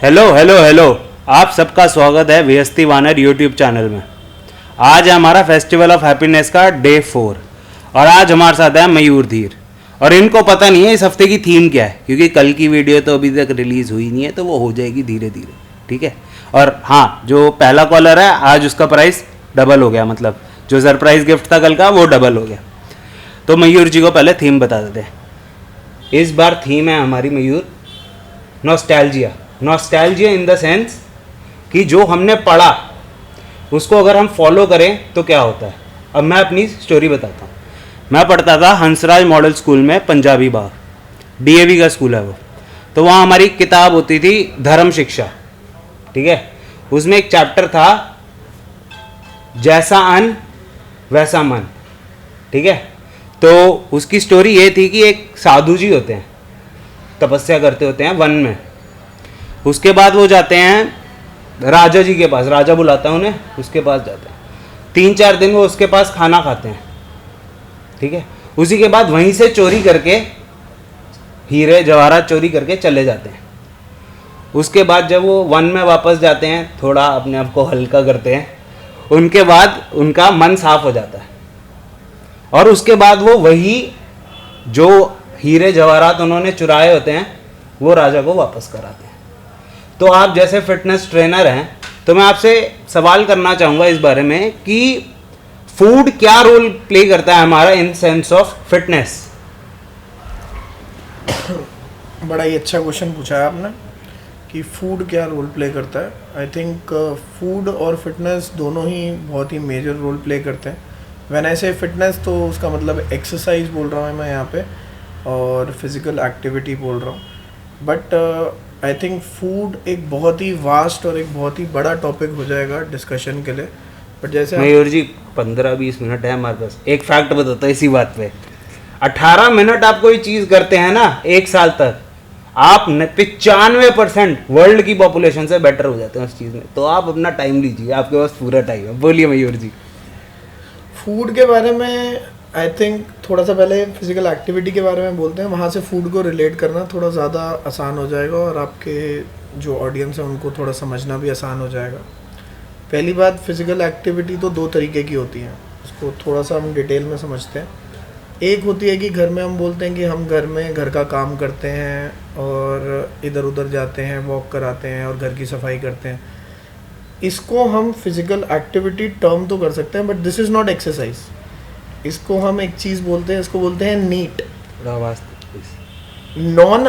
Hello hello hello, आप सबका स्वागत है वीएसटी वानर यूट्यूब चैनल में। आज है हमारा फेस्टिवल ऑफ हैप्पीनेस का डे 4 और आज हमारे साथ है मयूर धीर। और इनको पता नहीं है इस हफ्ते की थीम क्या है, क्योंकि कल की वीडियो तो अभी तक रिलीज़ हुई नहीं है, तो वो हो जाएगी धीरे धीरे, ठीक है। और हाँ, जो पहला कॉलर है आज उसका प्राइस डबल हो गया, मतलब जो सरप्राइज गिफ्ट था कल का वो डबल हो गया। तो मयूर जी को पहले थीम बता देते हैं। इस बार थीम है हमारी Mayur nostalgia. Nostalgia in the sense कि जो हमने पढ़ा उसको अगर हम फॉलो करें तो क्या होता है। अब मैं अपनी स्टोरी बताता हूँ। मैं पढ़ता था हंसराज मॉडल स्कूल में, पंजाबी बाग, डीएवी का स्कूल है वो। तो वहाँ हमारी किताब होती थी धर्म शिक्षा, ठीक है। उसमें एक चैप्टर था जैसा अन्न वैसा मन, ठीक है। तो उसकी स्टोरी ये थी कि एक साधु जी होते हैं, तपस्या करते होते हैं वन में। उसके बाद वो जाते हैं राजा जी के पास, राजा बुलाता है उन्हें, उसके पास जाते हैं। 3-4 दिन वो उसके पास खाना खाते हैं, ठीक है। उसी के बाद वहीं से चोरी करके हीरे जवाहरात चोरी करके चले जाते हैं। उसके बाद जब वो वन में वापस जाते हैं, थोड़ा अपने आप को हल्का करते हैं, उनके बाद उनका मन साफ हो जाता है। और उसके बाद वो वही जो हीरे जवाहरात उन्होंने चुराए होते हैं वो राजा को वापस कराते हैं। तो आप जैसे फिटनेस ट्रेनर हैं, तो मैं आपसे सवाल करना चाहूँगा इस बारे में कि फूड क्या रोल प्ले करता है हमारा इन सेंस ऑफ फिटनेस। बड़ा ही अच्छा क्वेश्चन पूछा है आपने कि फूड क्या रोल प्ले करता है। आई थिंक फूड और फिटनेस दोनों ही बहुत ही मेजर रोल प्ले करते हैं। व्हेन आई से फिटनेस तो उसका मतलब एक्सरसाइज बोल रहा हूँ मैं यहाँ पे, और फिज़िकल एक्टिविटी बोल रहा हूँ। बट आई थिंक फूड एक बहुत ही वास्ट और एक बहुत ही बड़ा टॉपिक हो जाएगा डिस्कशन के लिए। बट जैसे मयूर जी 15-20 मिनट है हमारे पास। एक फैक्ट बताता इसी बात पे, 18 मिनट आप कोई चीज़ करते हैं ना 1 साल तक, आप 95% वर्ल्ड की पॉपुलेशन से बेटर हो जाते हैं उस चीज़ में। तो आप अपना टाइम लीजिए, आपके पास पूरा टाइम है। बोलिए मयूर जी। फूड के बारे में आई थिंक थोड़ा सा पहले फिज़िकल एक्टिविटी के बारे में बोलते हैं, वहाँ से फूड को रिलेट करना थोड़ा ज़्यादा आसान हो जाएगा और आपके जो ऑडियंस है उनको थोड़ा समझना भी आसान हो जाएगा। पहली बात, फिज़िकल एक्टिविटी तो 2 तरीके की होती हैं, उसको थोड़ा सा हम डिटेल में समझते हैं। एक होती है कि घर में हम बोलते हैं कि हम घर में घर का काम करते हैं और इधर उधर जाते हैं, वॉक कराते हैं और घर की सफाई करते हैं। इसको हम फिज़िकल एक्टिविटी टर्म तो कर सकते हैं, but this is not exercise. इसको हम एक चीज़ बोलते हैं, इसको बोलते हैं NEAT, non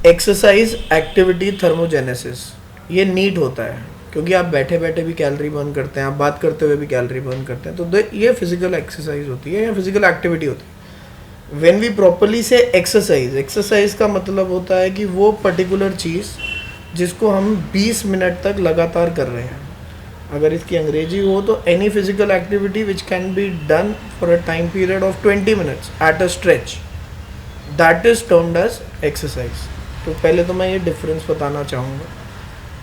exercise activity thermogenesis. ये नीट होता है क्योंकि आप बैठे बैठे भी कैलोरी बर्न करते हैं, आप बात करते हुए भी कैलोरी बर्न करते हैं, तो ये फिजिकल एक्सरसाइज होती है या फिजिकल एक्टिविटी होती है। व्हेन वी प्रॉपरली से एक्सरसाइज, एक्सरसाइज का मतलब होता है कि वो पर्टिकुलर चीज़ जिसको हम 20 मिनट तक लगातार कर रहे हैं। अगर इसकी अंग्रेजी हो तो any physical activity which can be done for a time period of 20 minutes at a stretch, that is termed as exercise. तो पहले तो मैं ये डिफरेंस बताना चाहूँगा,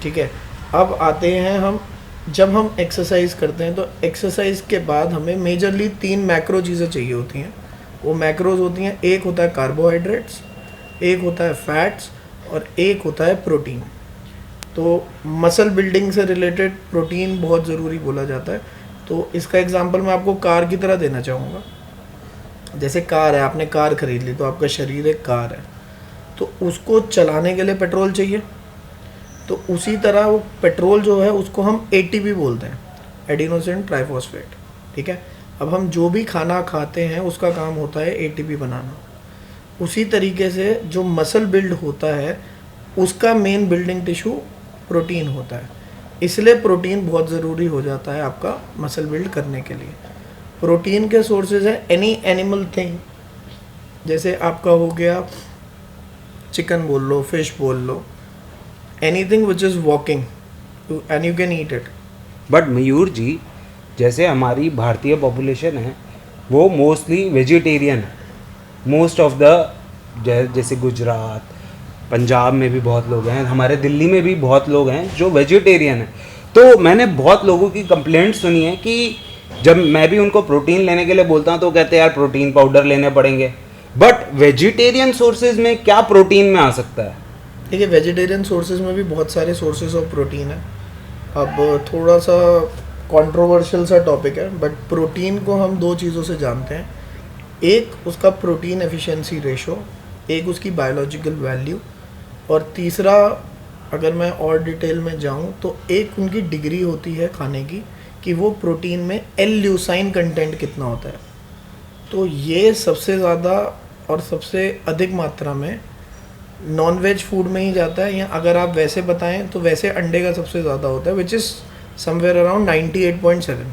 ठीक है। अब आते हैं हम, जब हम एक्सरसाइज करते हैं तो एक्सरसाइज के बाद हमें मेजरली 3 मैक्रो चीज़ें चाहिए होती हैं। वो मैक्रोज होती हैं, एक होता है कार्बोहाइड्रेट्स, एक होता है फैट्स और एक होता है प्रोटीन। तो मसल बिल्डिंग से रिलेटेड प्रोटीन बहुत ज़रूरी बोला जाता है। तो इसका एग्जांपल मैं आपको कार की तरह देना चाहूँगा। जैसे कार है, आपने कार खरीद ली, तो आपका शरीर एक कार है, तो उसको चलाने के लिए पेट्रोल चाहिए। तो उसी तरह वो पेट्रोल जो है उसको हम एटीपी बोलते हैं, एडिनोसिन ट्राइफॉस्फेट, ठीक है। अब हम जो भी खाना खाते हैं उसका काम होता है एटीपी बनाना। उसी तरीके से जो मसल बिल्ड होता है उसका मेन बिल्डिंग टिश्यू प्रोटीन होता है। इसलिए प्रोटीन बहुत ज़रूरी हो जाता है आपका मसल बिल्ड करने के लिए। प्रोटीन के सोर्सेज हैं एनी एनिमल थिंग, जैसे आपका हो गया चिकन बोल लो, फिश बोल लो, anything which is walking and you can eat it. But Mayur ji, जैसे हमारी भारतीय पॉपुलेशन है वो मोस्टली वेजिटेरियन है। मोस्ट ऑफ द, जैसे गुजरात, पंजाब में भी बहुत लोग हैं, हमारे दिल्ली में भी बहुत लोग हैं जो वेजिटेरियन हैं। तो मैंने बहुत लोगों की कंप्लेंट सुनी है कि जब मैं भी उनको प्रोटीन लेने के लिए बोलता हूँ तो कहते हैं यार प्रोटीन पाउडर लेने पड़ेंगे। बट वेजिटेरियन सोर्सेज में क्या प्रोटीन में आ सकता है? देखिए वेजिटेरियन सोर्सेज में भी बहुत सारे सोर्सेज ऑफ प्रोटीन है। अब थोड़ा सा कंट्रोवर्शियल सा टॉपिक है, बट प्रोटीन को हम दो चीज़ों से जानते हैं, एक उसका प्रोटीन एफिशिएंसी रेशो, एक उसकी बायोलॉजिकल वैल्यू, और तीसरा अगर मैं और डिटेल में जाऊं तो एक उनकी डिग्री होती है खाने की कि वो प्रोटीन में एल ल्यूसाइन कंटेंट कितना होता है। तो ये सबसे ज़्यादा और सबसे अधिक मात्रा में नॉन वेज फूड में ही जाता है, या अगर आप वैसे बताएं तो वैसे अंडे का सबसे ज़्यादा होता है, विच is somewhere around 98.7।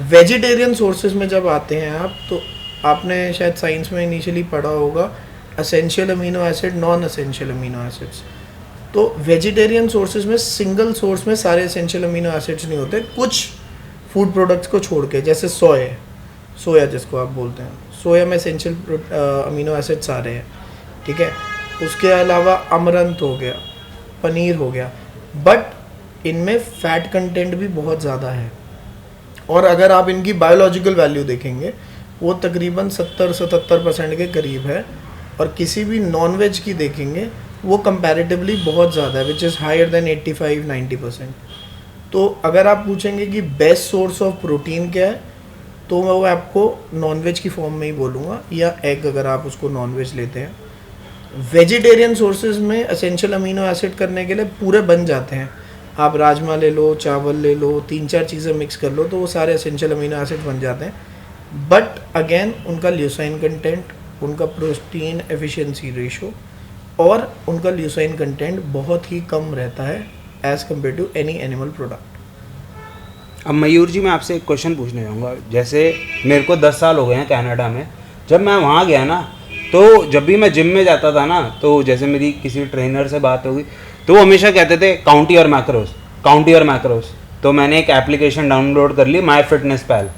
Vegetarian sources में जब आते हैं आप, तो आपने शायद साइंस में इनिशियली पढ़ा होगा essential amino acid, non essential amino acids. तो वेजिटेरियन सोर्सेज में सिंगल सोर्स में सारे एसेंशियल अमीनो एसिड्स नहीं होते, कुछ फूड प्रोडक्ट्स को छोड़ के, जैसे सोया जिसको आप बोलते हैं, सोया में एसेंशियल अमीनो एसिड सारे हैं, ठीक है। उसके अलावा अमरंथ हो गया, पनीर हो गया, बट इनमें फैट कंटेंट भी बहुत ज़्यादा है, और अगर आप इनकी बायोलॉजिकल वैल्यू देखेंगे वो तकरीबन 70-77% के करीब है, और किसी भी नॉन वेज की देखेंगे वो कंपैरेटिवली बहुत ज़्यादा है, विच इज़ हायर देन 85-90%। तो अगर आप पूछेंगे कि बेस्ट सोर्स ऑफ प्रोटीन क्या है, तो मैं वो आपको नॉन वेज की फॉर्म में ही बोलूँगा, या एग अगर आप उसको नॉन वेज लेते हैं। वेजिटेरियन सोर्सेज में एसेंशियल अमीनो एसिड करने के लिए पूरे बन जाते हैं, आप राजमा ले लो, चावल ले लो, 3-4 चीज़ें मिक्स कर लो तो वो सारे एसेंशियल अमीनो एसिड बन जाते हैं, बट अगेन उनका ल्यूसाइन कंटेंट, उनका प्रोटीन एफिशिएंसी रेशो और उनका ल्यूसाइन कंटेंट बहुत ही कम रहता है as compare to any animal product. अब मयूर जी मैं आपसे एक क्वेश्चन पूछने जाऊँगा। जैसे मेरे को 10 साल हो गए हैं कनाडा में, जब मैं वहाँ गया ना, तो जब भी मैं जिम में जाता था ना, तो जैसे मेरी किसी ट्रेनर से बात होगी तो वो हमेशा कहते थे count your macros, count your macros. तो मैंने एक एप्लीकेशन डाउनलोड कर ली, माई फिटनेस पैल,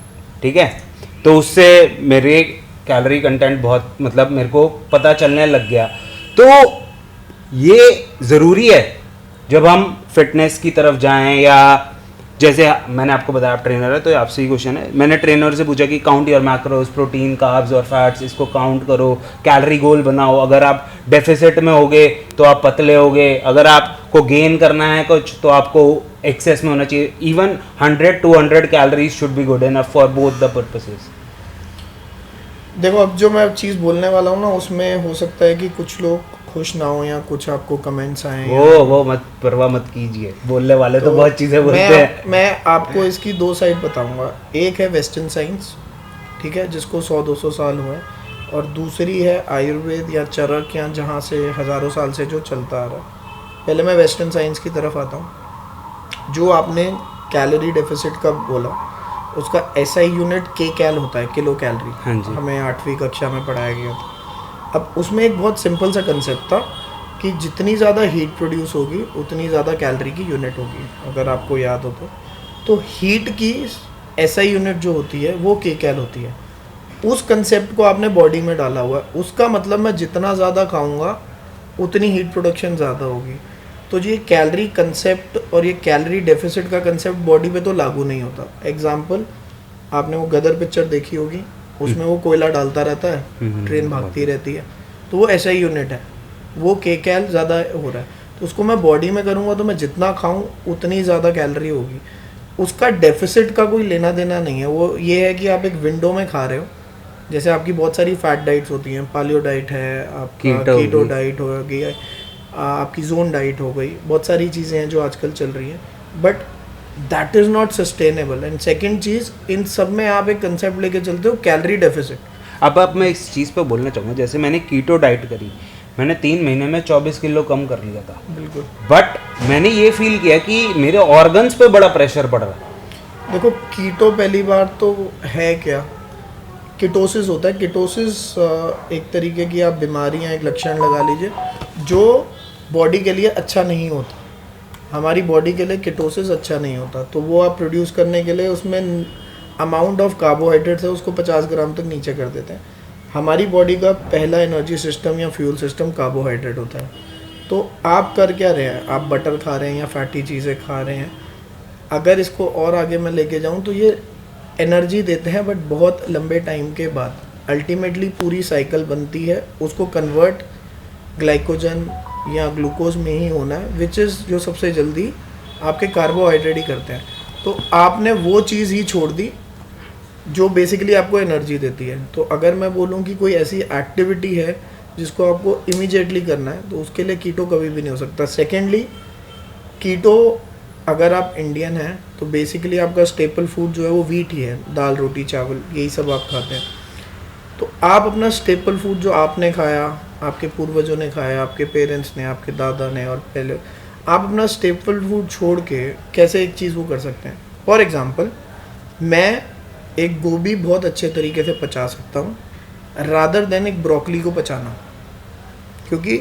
ठीक है। तो उससे मेरे कैलोरी कंटेंट बहुत, मतलब मेरे को पता चलने लग गया। तो ये ज़रूरी है जब हम फिटनेस की तरफ जाएं, या जैसे मैंने आपको बताया आप ट्रेनर है, तो आपसे ही क्वेश्चन है, मैंने ट्रेनर से पूछा कि count your macros, protein, carbs और फैट्स, इसको काउंट करो, कैलोरी गोल बनाओ, अगर आप डेफिसिट में होगे तो आप पतले होगे, अगर आपको गेन करना है कुछ तो आपको एक्सेस में होना चाहिए। Even 100-200 calories should be good enough for both the purposes. देखो अब जो मैं चीज़ बोलने वाला हूँ ना, उसमें हो सकता है कि कुछ लोग खुश ना हो या कुछ आपको कमेंट्स आए, वो मत परवाह मत कीजिए, बोलने वाले तो बहुत चीज़ें बोलते हैं। मैं आपको इसकी दो साइड बताऊंगा। एक है वेस्टर्न साइंस, ठीक है, जिसको 100-200 साल हुआ है, और दूसरी है आयुर्वेद या चरक, या जहाँ से हज़ारों साल से जो चलता आ रहा है। पहले मैं वेस्टर्न साइंस की तरफ आता हूँ। जो आपने कैलोरी डेफिसिट का बोला, उसका SI यूनिट के कैल होता है, किलो कैलोरी। हाँ जी, हमें 8वीं कक्षा में पढ़ाया गया था। अब उसमें एक बहुत सिंपल सा कंसेप्ट था कि जितनी ज़्यादा हीट प्रोड्यूस होगी उतनी ज़्यादा कैलोरी की यूनिट होगी, अगर आपको याद हो तो हीट की SI यूनिट जो होती है वो के कैल होती है। उस कंसेप्ट को आपने बॉडी में डाला हुआ है, उसका मतलब मैं जितना ज़्यादा खाऊंगा उतनी हीट प्रोडक्शन ज़्यादा होगी। तो ये कैलोरी कंसेप्ट और ये कैलोरी डेफिसिट का कंसेप्ट बॉडी पे तो लागू नहीं होता। एग्जाम्पल, आपने वो गदर पिक्चर देखी होगी, उसमें वो कोयला डालता रहता है, ट्रेन भागती रहती है, तो वो SI यूनिट है, वो के कैल ज़्यादा हो रहा है। तो उसको मैं बॉडी में करूँगा तो मैं जितना खाऊं उतनी ज़्यादा कैलोरी होगी। उसका डेफिसिट का कोई लेना देना नहीं है। वो ये है कि आप एक विंडो में खा रहे हो, जैसे आपकी बहुत सारी फैट डाइट्स होती हैं, पालियो डाइट है, आपका कीटो डाइट हो गई, आपकी जोन डाइट हो गई, बहुत सारी चीज़ें हैं जो आजकल चल रही हैं, but that is not sustainable. And second चीज़, इन सब में आप एक कंसेप्ट लेके चलते हो कैलोरी डेफिसिट। अब मैं इस चीज़ पर बोलना चाहूँगा, जैसे मैंने कीटो डाइट करी, मैंने 3 महीने में 24 किलो कम कर लिया था। बिल्कुल। बट मैंने ये फील किया कि मेरे ऑर्गन्स पे बड़ा प्रेशर पड़ रहा है। देखो कीटो पहली बार तो है क्या, कीटोसिस होता है। कीटोसिस एक तरीके की आप बीमारी या एक लक्षण लगा लीजिए जो बॉडी के लिए अच्छा नहीं होता। हमारी बॉडी के लिए कीटोसिस अच्छा नहीं होता, तो वो आप प्रोड्यूस करने के लिए उसमें अमाउंट ऑफ कार्बोहाइड्रेट्स है उसको 50 ग्राम तक नीचे कर देते हैं। हमारी बॉडी का पहला एनर्जी सिस्टम या फ्यूल सिस्टम कार्बोहाइड्रेट होता है। तो आप कर क्या रहे हैं, आप बटर खा रहे हैं या फैटी चीज़ें खा रहे हैं। अगर इसको और आगे मैं लेके जाऊं तो ये एनर्जी देते हैं, बट बहुत लंबे टाइम के बाद। अल्टीमेटली पूरी साइकिल बनती है, उसको कन्वर्ट ग्लाइकोजन या ग्लूकोज में ही होना है, विच इज़ जो सबसे जल्दी आपके कार्बोहाइड्रेट ही करते हैं। तो आपने वो चीज़ ही छोड़ दी जो बेसिकली आपको एनर्जी देती है। तो अगर मैं बोलूँ कि कोई ऐसी एक्टिविटी है जिसको आपको इमीडिएटली करना है, तो उसके लिए कीटो कभी भी नहीं हो सकता। सेकेंडली, कीटो अगर आप इंडियन हैं तो बेसिकली आपका स्टेपल फूड जो है वो वीट ही है, दाल रोटी चावल यही सब आप खाते हैं। तो आप अपना स्टेपल फूड जो आपने खाया, आपके पूर्वजों ने खाया, आपके पेरेंट्स ने, आपके दादा ने, और पहले आप अपना स्टेपल फूड छोड़ के कैसे एक चीज़ वो कर सकते हैं। फॉर एग्ज़ाम्पल, मैं एक गोभी बहुत अच्छे तरीके से पचा सकता हूँ रादर देन एक ब्रोकली को पचाना, क्योंकि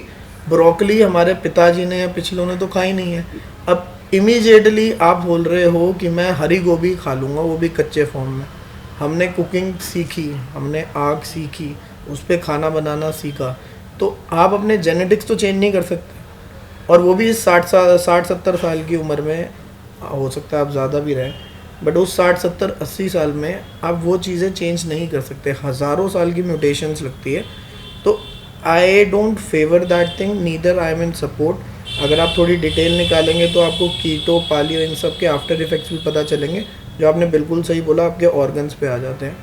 ब्रोकली हमारे पिताजी ने या पिछलों ने तो खाई नहीं है। अब इमीडिएटली आप बोल रहे हो कि मैं हरी गोभी खा लूँगा, वो भी कच्चे फॉर्म में। हमने कुकिंग सीखी, हमने आग सीखी, उस पर खाना बनाना सीखा, तो आप अपने जेनेटिक्स तो चेंज नहीं कर सकते, और वो भी 60-70 साल की उम्र में। हो सकता है आप ज़्यादा भी रहें, बट उस 60-70-80 साल में आप वो चीज़ें चेंज नहीं कर सकते, हज़ारों साल की म्यूटेशंस लगती है। तो I don't favour that thing, neither I am in support. अगर आप थोड़ी डिटेल निकालेंगे तो आपको कीटो, पालियो, इन सब के आफ्टर इफेक्ट्स भी पता चलेंगे, जो आपने बिल्कुल सही बोला, आपके ऑर्गन्स पे आ जाते हैं।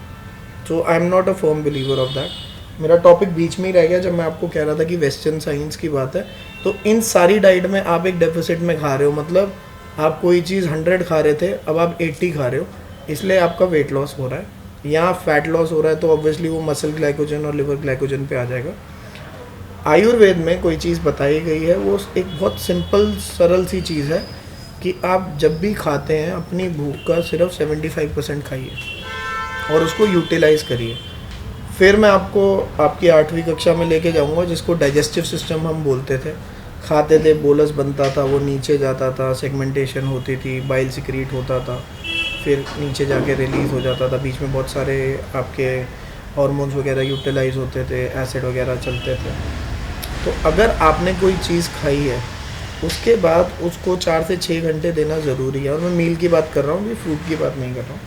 So I am not a firm believer of that. मेरा टॉपिक बीच में ही रह गया जब मैं आपको कह रहा था कि वेस्टर्न साइंस की बात है। तो इन सारी डाइट में आप एक डेफिसिट में खा रहे हो, मतलब आप कोई चीज़ 100 खा रहे थे, अब आप 80 खा रहे हो, इसलिए आपका वेट लॉस हो रहा है या फैट लॉस हो रहा है। तो ऑब्वियसली वो मसल ग्लाइकोजन और लिवर ग्लाइकोजन पे आ जाएगा। आयुर्वेद में कोई चीज़ बताई गई है, वो एक बहुत सिंपल सरल सी चीज़ है कि आप जब भी खाते हैं अपनी भूख का सिर्फ 75% खाइए और उसको यूटिलाइज करिए। फिर मैं आपको आपकी 8वीं कक्षा में लेके जाऊंगा, जिसको डाइजेस्टिव सिस्टम हम बोलते थे। खाते थे, बोलस बनता था, वो नीचे जाता था, सेगमेंटेशन होती थी, बाइल सिक्रीट होता था, फिर नीचे जाके रिलीज़ हो जाता था। बीच में बहुत सारे आपके हार्मोन्स वगैरह यूटिलाइज होते थे, एसिड वगैरह चलते थे। तो अगर आपने कोई चीज़ खाई है, उसके बाद उसको 4 से 6 घंटे देना ज़रूरी है। और मैं मील की बात कर रहा हूँ, ये फ्रूट की बात नहीं कर रहा हूँ।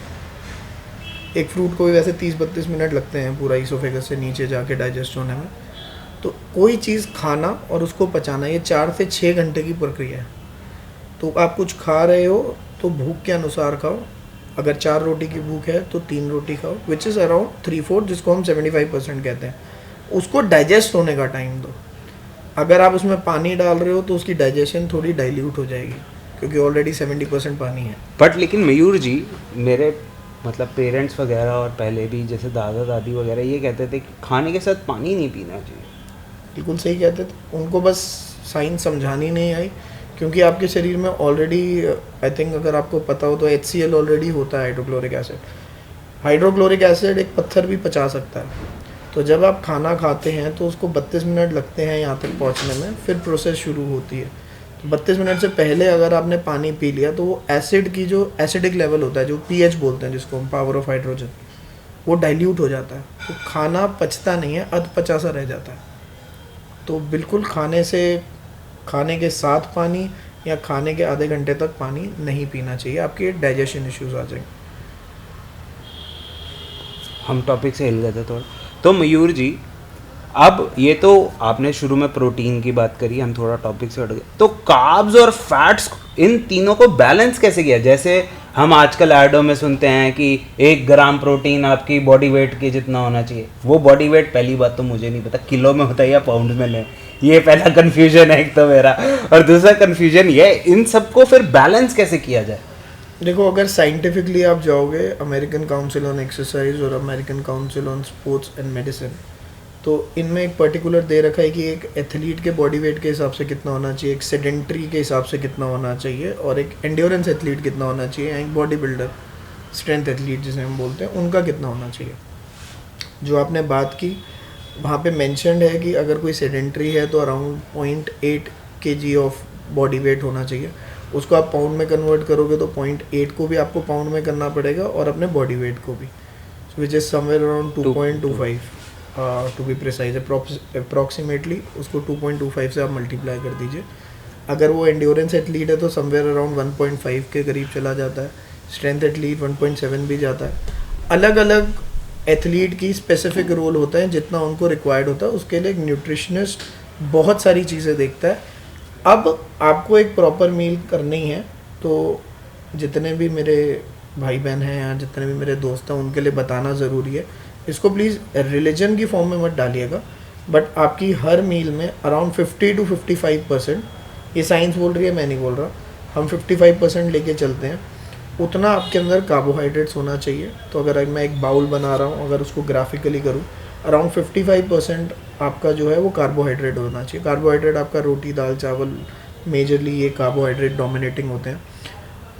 एक फ्रूट को भी वैसे 30-32 मिनट लगते हैं पूरा ईसोफेगस से नीचे जाके डाइजेस्ट होने में। तो कोई चीज़ खाना और उसको पचाना, ये 4 से 6 घंटे की प्रक्रिया है। तो आप कुछ खा रहे हो तो भूख के अनुसार खाओ। अगर 4 रोटी की भूख है तो 3 रोटी खाओ, विच इज़ अराउंड 3/4, जिसको हम 75% कहते हैं। उसको डाइजेस्ट होने का टाइम दो। अगर आप उसमें पानी डाल रहे हो तो उसकी डाइजेशन थोड़ी डाइल्यूट हो जाएगी, क्योंकि ऑलरेडी 70% पानी है। बट लेकिन मयूर जी, मेरे मतलब पेरेंट्स वगैरह और पहले भी जैसे दादा दादी वगैरह ये कहते थे कि खाने के साथ पानी नहीं पीना चाहिए। बिल्कुल सही कहते थे, उनको बस साइंस समझानी नहीं आई, क्योंकि आपके शरीर में ऑलरेडी आई थिंक अगर आपको पता हो तो HCl ऑलरेडी होता है, हाइड्रोक्लोरिक एसिड। हाइड्रोक्लोरिक एसिड एक पत्थर भी पचा सकता है। तो जब आप खाना खाते हैं तो उसको 32 मिनट लगते हैं यहाँ तक पहुँचने में, फिर प्रोसेस शुरू होती है। तो 32 मिनट से पहले अगर आपने पानी पी लिया तो वो एसिड की जो एसिडिक लेवल होता है, जो pH बोलते हैं जिसको हम, पावर ऑफ हाइड्रोजन, वो डाइल्यूट हो जाता है। तो खाना पचता नहीं है, अधपचा सा रह जाता है। तो बिल्कुल खाने के साथ पानी या खाने के आधे घंटे तक पानी नहीं पीना चाहिए, आपके डाइजेशन इश्यूज आ जाएंगे। हम टॉपिक से हिल गए थे थोड़ा। तो मयूर जी, अब ये तो आपने शुरू में प्रोटीन की बात करी, हम थोड़ा टॉपिक से हट गए। तो कार्ब्स और फैट्स, इन तीनों को बैलेंस कैसे किया? जैसे हम आजकल एडों में सुनते हैं कि 1 ग्राम प्रोटीन आपकी बॉडी वेट के जितना होना चाहिए। वो बॉडी वेट, पहली बात तो मुझे नहीं पता किलो में होता है या पाउंड में ले, ये पहला कन्फ्यूजन है एक तो मेरा। और दूसरा कन्फ्यूजन ये, इन सबको फिर बैलेंस कैसे किया जाए? देखो, अगर साइंटिफिकली आप जाओगे अमेरिकन काउंसिल ऑन एक्सरसाइज और American council on sports and medicine, तो इनमें एक पर्टिकुलर दे रखा है कि एक एथलीट के बॉडी वेट के हिसाब से कितना होना चाहिए, एक सेडेंट्री के हिसाब से कितना होना चाहिए, और एक एंड्योरेंस एथलीट कितना होना चाहिए, एक बॉडी बिल्डर, स्ट्रेंथ एथलीट जिसे हम बोलते हैं, उनका कितना होना चाहिए। जो आपने बात की, वहाँ पे मेंशन्ड है कि अगर कोई सेडेंट्री है तो around 0.8 kg of body weight होना चाहिए। उसको आप पाउंड में कन्वर्ट करोगे तो 0.8 को भी आपको पाउंड में करना पड़ेगा और अपने बॉडी वेट को भी, which is somewhere around 2.25 to be precise. Approximately उसको 2.25 से आप मल्टीप्लाई कर दीजिए। अगर वो एंड्योरेंस एथलीट है तो समवेयर अराउंड 1.5 के करीब चला जाता है, स्ट्रेंथ एथलीट 1.7 भी जाता है। अलग अलग एथलीट की स्पेसिफिक रोल होता है, जितना उनको रिक्वायर्ड होता है उसके लिए एक न्यूट्रिशनिस्ट बहुत सारी चीज़ें देखता है। अब आपको एक प्रॉपर मील करनी है, तो जितने भी मेरे भाई बहन हैं या जितने भी मेरे दोस्त हैं उनके लिए बताना ज़रूरी है। इसको प्लीज़ रिलीजन की फॉर्म में मत डालिएगा, बट आपकी हर मील में अराउंड 50 to 55%, ये साइंस बोल रही है, मैं नहीं बोल रहा, हम 55% लेके चलते हैं, उतना आपके अंदर कार्बोहाइड्रेट्स होना चाहिए। तो अगर मैं एक बाउल बना रहा हूँ, अगर उसको ग्राफिकली करूँ, अराउंड 55% आपका जो है वो कार्बोहाइड्रेट होना चाहिए। कार्बोहाइड्रेट आपका रोटी दाल चावल, मेजरली ये कार्बोहाइड्रेट डोमिनेटिंग होते हैं।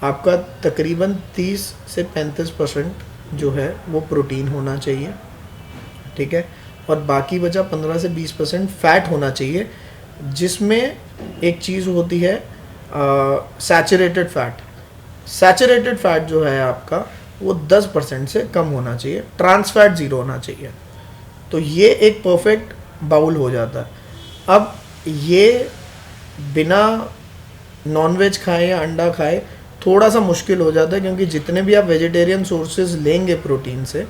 आपका तकरीबन 30 से 35% जो है वो प्रोटीन होना चाहिए, ठीक है, और बाकी बचा 15 से 20% फैट होना चाहिए, जिसमें एक चीज़ होती है सैचुरेटेड फैट। सैचुरेटेड फैट जो है आपका वो 10% से कम होना चाहिए, ट्रांस फैट 0 होना चाहिए। तो ये एक परफेक्ट बाउल हो जाता है। अब ये बिना नॉनवेज खाए या अंडा खाए थोड़ा सा मुश्किल हो जाता है, क्योंकि जितने भी आप वेजिटेरियन सोर्सेज लेंगे प्रोटीन से,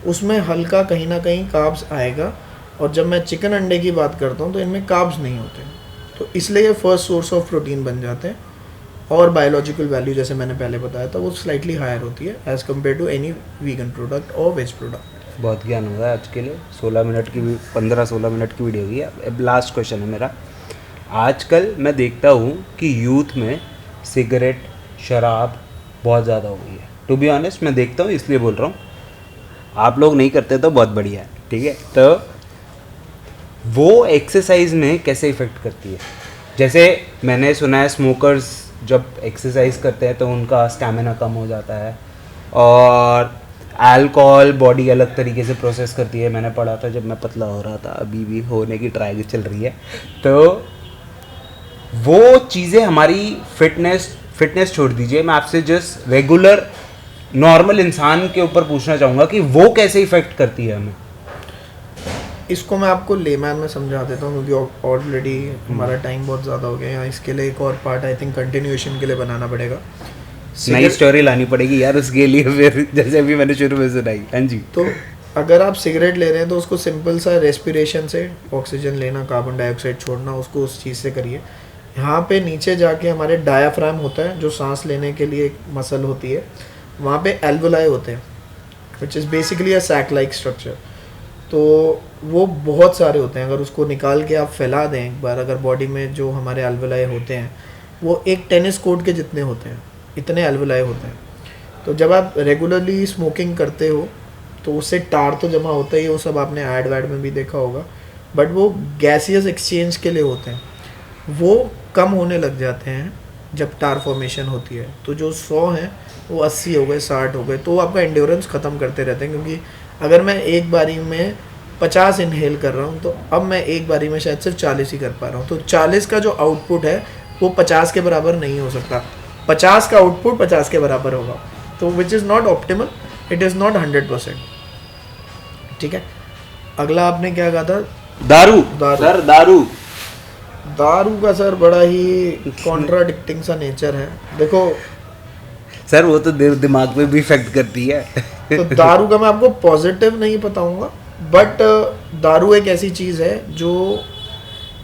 उसमें हल्का कहीं ना कहीं कार्ब्स आएगा, और जब मैं चिकन अंडे की बात करता हूँ तो इनमें कार्ब्स नहीं होते, तो इसलिए ये फर्स्ट सोर्स ऑफ प्रोटीन बन जाते हैं। और बायोलॉजिकल वैल्यू जैसे मैंने पहले बताया था वो स्लाइटली हायर होती है as compare to any vegan product और वेज प्रोडक्ट। बहुत ज्ञान होगा आज के लिए। 16 मिनट की 15-16 मिनट की वीडियो होगी। अब लास्ट क्वेश्चन है मेरा। आजकल मैं देखता हूँ कि यूथ में सिगरेट शराब बहुत ज़्यादा हो गई है। टू बी ऑनेस्ट मैं देखता हूँ, इसलिए बोल रहा हूँ, आप लोग नहीं करते तो बहुत बढ़िया है, ठीक है। तो वो एक्सरसाइज में कैसे इफ़ेक्ट करती है? जैसे मैंने सुना है स्मोकर्स जब एक्सरसाइज करते हैं तो उनका स्टैमिना कम हो जाता है, और अल्कोहल बॉडी अलग तरीके से प्रोसेस करती है। मैंने पढ़ा था जब मैं पतला हो रहा था, अभी भी होने की ट्राई चल रही है। तो वो चीज़ें हमारी फिटनेस छोड़ दीजिए, मैं आपसे जस्ट रेगुलर नॉर्मल इंसान के ऊपर पूछना चाहूँगा कि वो कैसे इफ़ेक्ट करती है हमें। इसको मैं आपको लेमैन में समझा देता हूँ, क्योंकि ऑलरेडी हमारा टाइम बहुत ज़्यादा हो गया है। इसके लिए एक और पार्ट आई थिंक कंटिन्यूएशन के लिए बनाना पड़ेगा, नई स्टोरी लानी पड़ेगी यार उसके लिए, फिर जैसे अभी मैंने शुरू में सुनाई। हाँ जी। तो अगर आप सिगरेट ले रहे हैं तो उसको सिंपल सा रेस्पिरेशन से ऑक्सीजन लेना, कार्बन डाइऑक्साइड छोड़ना, उसको उस चीज़ से करिए। यहाँ पे नीचे जाके हमारे डायाफ्राम होता है, जो सांस लेने के लिए एक मसल होती है, वहाँ पे एल्वोलाई होते हैं, which is basically a sac like structure. तो वो बहुत सारे होते हैं, अगर उसको निकाल के आप फैला दें एक बार, अगर बॉडी में जो हमारे एल्वोलाई होते हैं वो एक टेनिस कोर्ट के जितने होते हैं, इतने एल्वोलाई होते हैं। तो जब आप रेगुलरली स्मोकिंग करते हो तो उससे टार तो जमा होता ही है, वो सब आपने ऐड वैड में भी देखा होगा, बट वो गैसियस एक्सचेंज के लिए होते हैं, वो कम होने लग जाते हैं जब टार फॉर्मेशन होती है। तो जो 100 हैं वो 80 हो गए, 60 हो गए, तो आपका एंड्योरेंस ख़त्म करते रहते हैं। क्योंकि अगर मैं एक बारी में 50 इनहेल कर रहा हूँ तो अब मैं एक बारी में शायद सिर्फ 40 ही कर पा रहा हूँ, तो 40 का जो आउटपुट है वो 50 के बराबर नहीं हो सकता। 50 का आउटपुट 50 के बराबर होगा, तो which is not optimal, it is not 100%, ठीक है। अगला आपने क्या कहा था? दारू। सर दारू का सर बड़ा ही कॉन्ट्राडिक्टिंग सा नेचर है। देखो सर वो तो दिमाग पे भी इफेक्ट करती है। तो दारू का मैं आपको पॉजिटिव नहीं बताऊंगा, बट दारू एक ऐसी चीज़ है जो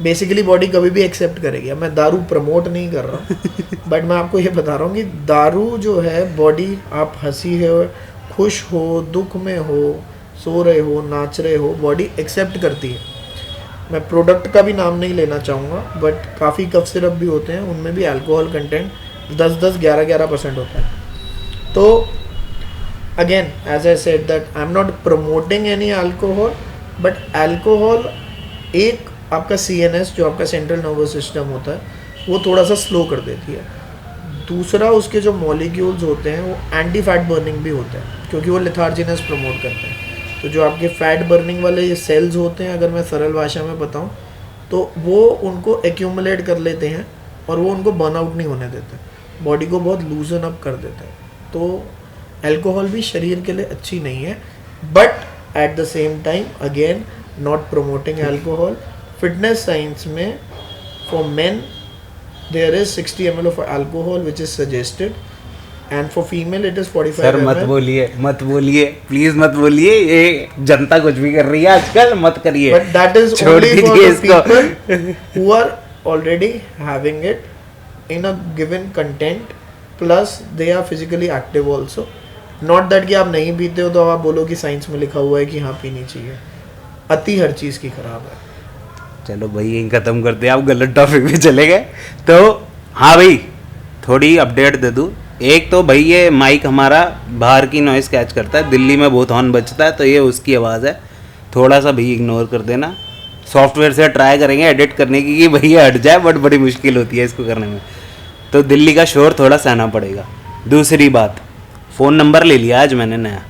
बेसिकली बॉडी कभी भी एक्सेप्ट करेगी। अब मैं दारू प्रमोट नहीं कर रहा हूँ, बट मैं आपको ये बता रहा हूँ कि दारू जो है बॉडी, आप हंसी हो, खुश हो, दुख में हो, सो रहे हो, नाच रहे हो, बॉडी एक्सेप्ट करती है। मैं प्रोडक्ट का भी नाम नहीं लेना चाहूँगा, बट काफ़ी कफ सिरप भी होते हैं, उनमें भी अल्कोहल कंटेंट 10-10, 11-11% होता है। तो again as I said that I am not promoting any alcohol, but alcohol एक आपका CNS जो आपका सेंट्रल नर्वस सिस्टम होता है वो थोड़ा सा स्लो कर देती है। दूसरा उसके जो मॉलिक्यूल्स होते हैं वो एंटी फैट बर्निंग भी होते हैं, क्योंकि वो लिथार्जिनेस प्रमोट करते हैं। तो जो आपके फैट बर्निंग वाले ये सेल्स होते हैं, अगर मैं सरल भाषा में बताऊं तो वो उनको एक्यूमुलेट कर लेते हैं और वो उनको बर्नआउट नहीं होने देते, बॉडी को बहुत लूजन अप कर देते हैं। तो अल्कोहल भी शरीर के लिए अच्छी नहीं है, but at the same time again not promoting alcohol. Fitness science में for men there is 60 ml of alcohol which is suggested, and for female it is 45 sir मत बोलिए प्लीज मत बोलिए, ये जनता कुछ भी कर रही है आजकल, मत करिए। बट दैट इज छोड़ ओनली फॉर दीजिए द इसको। People who are already having it in a given content plus they are physically active also. Not that कि आप नहीं पीते हो तो आप बोलो कि साइंस में लिखा हुआ है कि हाँ पीनी चाहिए। अति हर चीज की खराब है। चलो भाई यही खत्म करते हैं, आप गलत टॉपिक पे चले गए। तो हाँ भाई थोड़ी अपडेट दे दूँ। एक तो भाई ये माइक हमारा बाहर की नॉइस कैच करता है, दिल्ली में बहुत हॉर्न बजता है तो ये उसकी आवाज़ है, थोड़ा सा भाई इग्नोर कर देना। सॉफ्टवेयर से ट्राई करेंगे एडिट करने की कि भाई ये हट जाए, बट बड़ी मुश्किल होती है इसको करने में, तो दिल्ली का शोर थोड़ा सहना पड़ेगा। दूसरी बात, फ़ोन नंबर ले लिया आज मैंने नया,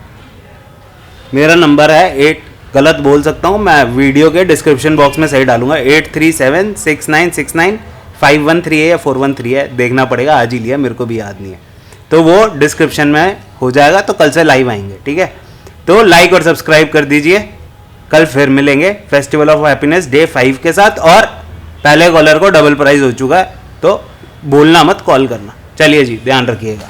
मेरा नंबर है 8, गलत बोल सकता हूँ मैं, वीडियो के डिस्क्रिप्शन बॉक्स में सही डालूंगा, 8376969513 है या 413 है, देखना पड़ेगा, आज ही लिया, मेरे को भी याद नहीं है, तो वो डिस्क्रिप्शन में हो जाएगा। तो कल से लाइव आएंगे, ठीक है। तो लाइक और सब्सक्राइब कर दीजिए, कल फिर मिलेंगे फेस्टिवल ऑफ हैप्पीनेस डे 5 के साथ, और पहले कॉलर को डबल प्राइज हो चुका है, तो बोलना मत, कॉल करना। चलिए जी, ध्यान रखिएगा।